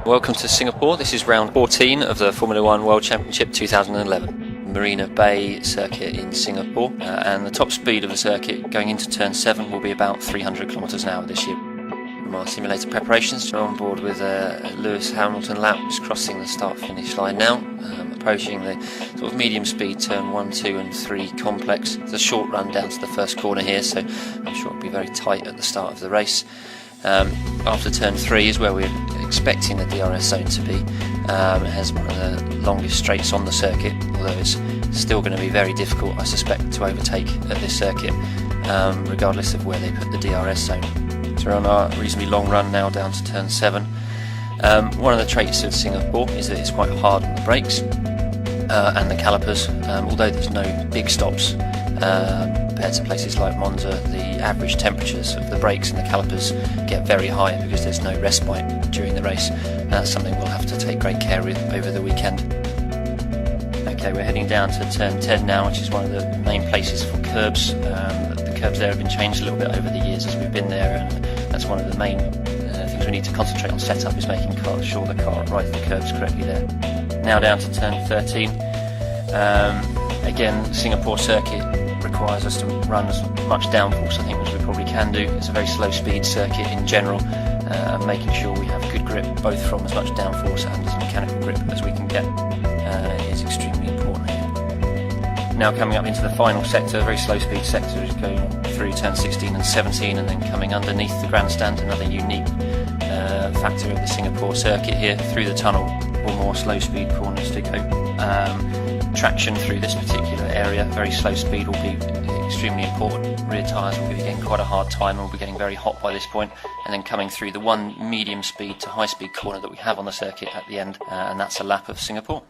Welcome to Singapore. This is round 14 of the Formula 1 World Championship 2011. Marina Bay circuit in Singapore, and the top speed of the circuit going into turn 7 will be about 300 kilometers an hour this year. From our simulator preparations, we're on board with Lewis Hamilton lap, just crossing the start-finish line now, approaching the sort of medium speed turn 1, 2 and 3 complex. It's a short run down to the first corner here, so I'm sure it'll be very tight at the start of the race. After turn 3 is where we're expecting the DRS zone to be. It has one of the longest straights on the circuit, although it's still going to be very difficult, I suspect, to overtake at this circuit, regardless of where they put the DRS zone. So we're on our reasonably long run now down to turn 7. One of the traits of Singapore is that it's quite hard on the brakes and the calipers, although there's no big stops. Compared to places like Monza, the average temperatures of the brakes and the calipers get very high because there's no respite during the race. That's something we'll have to take great care with over the weekend. Okay, we're heading down to turn 10 now, which is one of the main places for curbs. The curbs there have been changed a little bit over the years as we've been there, and that's one of the main things we need to concentrate on setup, is making sure the car rides the curbs correctly there. Now down to turn 13. Again, Singapore circuit requires us to run as much downforce, I think, as we probably can do. It's a very slow speed circuit in general, and making sure we have good grip both from as much downforce and as mechanical grip as we can get is extremely important here. Now coming up into the final sector, very slow speed sector, is going through turn 16 and 17 and then coming underneath the grandstand, another unique factor of the Singapore circuit here. Through the tunnel, or more slow speed corners to go. Traction through this particular area, very slow speed, will be extremely important. Rear tyres will be getting quite a hard time and will be getting very hot by this point, and then coming through the one medium speed to high speed corner that we have on the circuit at the end, and that's a lap of Singapore.